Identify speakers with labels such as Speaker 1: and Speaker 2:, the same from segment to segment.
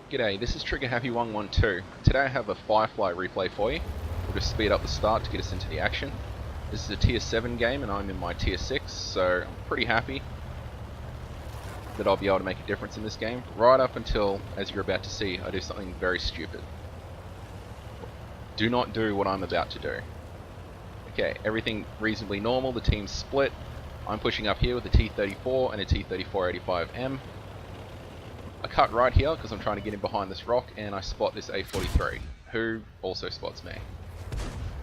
Speaker 1: G'day, this is Trigger Happy 112. Today I have a Firefly replay for you. We'll just speed up the start to get us into the action. This is a tier 7 game and I'm in my tier 6, so I'm pretty happy that I'll be able to make a difference in this game, right up until, as you're about to see, I do something very stupid. Do not do what I'm about to do. Okay, everything reasonably normal, the team's split. I'm pushing up here with a T-34 and a T-34-85M. I cut right here because I'm trying to get in behind this rock, and I spot this A-43, who also spots me.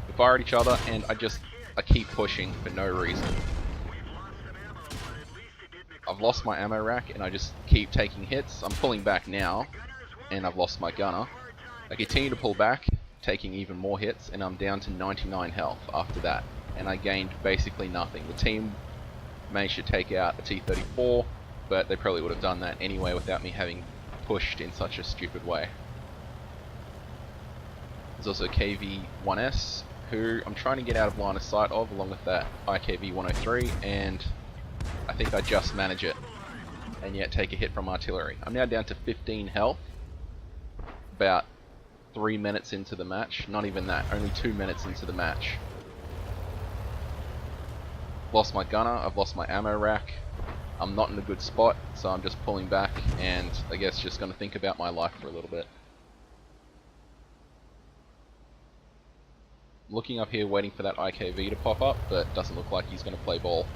Speaker 1: We fire at each other, and I keep pushing for no reason. I've lost my ammo rack, and I just keep taking hits. I'm pulling back now, and I've lost my gunner. I continue to pull back, taking even more hits, and I'm down to 99 health after that. And I gained basically nothing. The team managed to take out a T-34, but they probably would have done that anyway without me having pushed in such a stupid way. There's also KV-1S, who I'm trying to get out of line of sight of, along with that IKV-103, and I think I just manage it, and yet take a hit from artillery. I'm now down to 15 health, about 3 minutes into the match. Not even that, only 2 minutes into the match. Lost my gunner, I've lost my ammo rack. I'm not in a good spot, so I'm just pulling back and I guess just going to think about my life for a little bit. Looking up here waiting for that IKV to pop up, but doesn't look like he's going to play ball.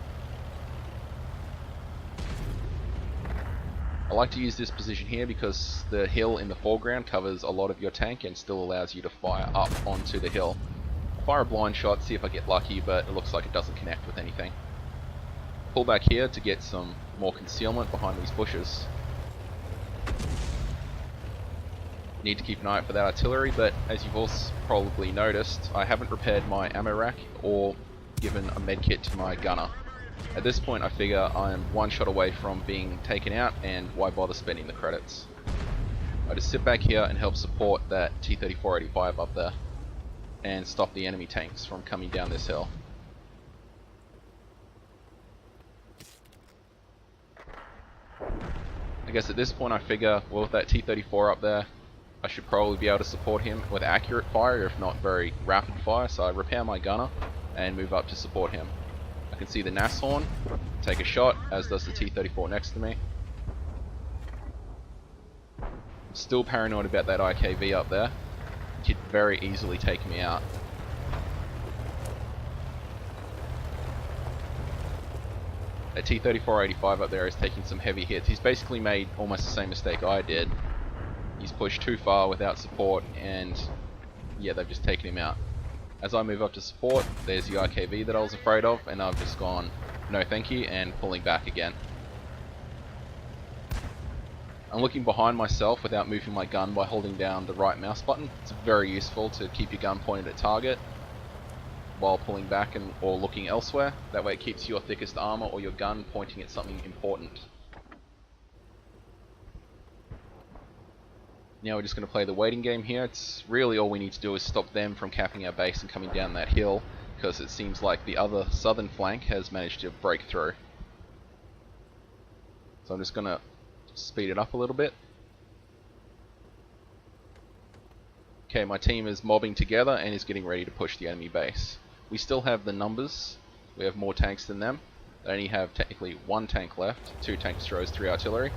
Speaker 1: I like to use this position here because the hill in the foreground covers a lot of your tank and still allows you to fire up onto the hill. Fire a blind shot, see if I get lucky, but it looks like it doesn't connect with anything. Pull back here to get some more concealment behind these bushes. Need to keep an eye out for that artillery, but as you've also probably noticed, I haven't repaired my ammo rack or given a med kit to my gunner. At this point I figure I'm one shot away from being taken out, and why bother spending the credits. I just sit back here and help support that T-34-85 up there and stop the enemy tanks from coming down this hill. I guess at this point I figure, well, with that T-34 up there, I should probably be able to support him with accurate fire, if not very rapid fire, so I repair my gunner and move up to support him. I can see the NAS horn, take a shot, as does the T-34 next to me. I'm still paranoid about that IKV up there. It could very easily take me out. That T-34-85 up there is taking some heavy hits. He's basically made almost the same mistake I did. He's pushed too far without support, and yeah, they've just taken him out. As I move up to support, there's the IKV that I was afraid of, and I've just gone, no thank you, and pulling back again. I'm looking behind myself without moving my gun by holding down the right mouse button. It's very useful to keep your gun pointed at target while pulling back or looking elsewhere. That way it keeps your thickest armor or your gun pointing at something important. Now we're just going to play the waiting game here. It's really all we need to do is stop them from capping our base and coming down that hill, because it seems like the other southern flank has managed to break through. So I'm just going to speed it up a little bit. Okay, my team is mobbing together and is getting ready to push the enemy base. We still have the numbers. We have more tanks than them. They only have technically 1 tank left, 2 tank destroyers, 3 artillery.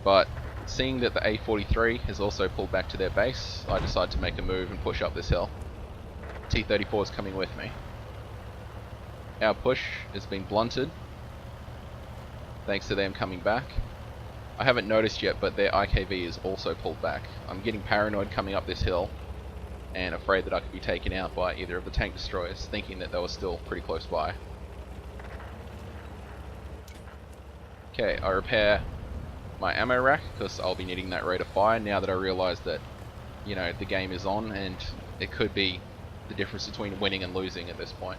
Speaker 1: But seeing that the A-43 has also pulled back to their base, I decide to make a move and push up this hill. T-34 is coming with me. Our push has been blunted, thanks to them coming back. I haven't noticed yet, but their IKV is also pulled back. I'm getting paranoid coming up this hill, and afraid that I could be taken out by either of the tank destroyers, thinking that they were still pretty close by. Okay, I repair my ammo rack, because I'll be needing that rate of fire now that I realise that, you know, the game is on and it could be the difference between winning and losing at this point.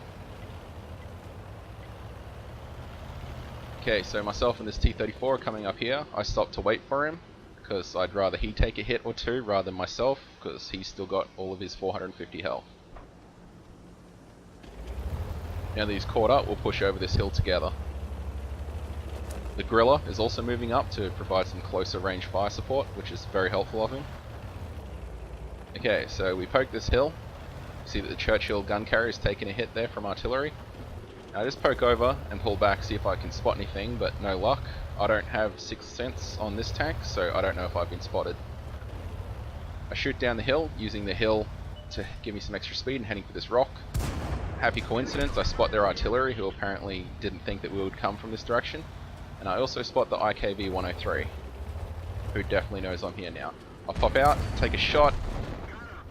Speaker 1: Okay, so myself and this T-34 are coming up here. I stopped to wait for him because I'd rather he take a hit or two rather than myself, because he's still got all of his 450 health. Now that he's caught up, we'll push over this hill together. The Griller is also moving up to provide some closer range fire support, which is very helpful of him. Okay, so we poke this hill. See that the Churchill gun carrier is taking a hit there from artillery. I just poke over and pull back, see if I can spot anything, but no luck. I don't have Sixth Sense on this tank, so I don't know if I've been spotted. I shoot down the hill, using the hill to give me some extra speed and heading for this rock. Happy coincidence, I spot their artillery, who apparently didn't think that we would come from this direction. And I also spot the IKV 103, who definitely knows I'm here now. I pop out, take a shot,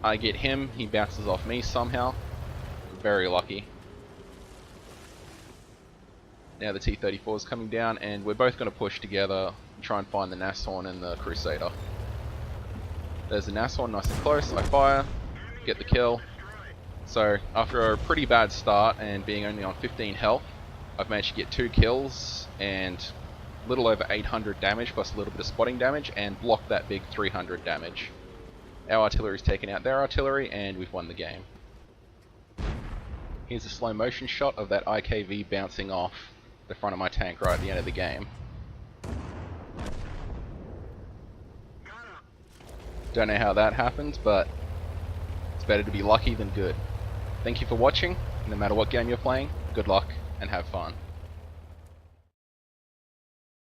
Speaker 1: I get him, he bounces off me somehow. Very lucky. Now the T-34 is coming down, and we're both going to push together and try and find the Nashorn and the Crusader. There's the Nashorn nice and close, I fire, get the kill. So after a pretty bad start and being only on 15 health, I've managed to get 2 kills and a little over 800 damage plus a little bit of spotting damage, and block that big 300 damage. Our artillery's taken out their artillery and we've won the game. Here's a slow motion shot of that IKV bouncing off the front of my tank right at the end of the game. Don't know how that happened, but it's better to be lucky than good. Thank you for watching. No matter what game you're playing, good luck and have fun.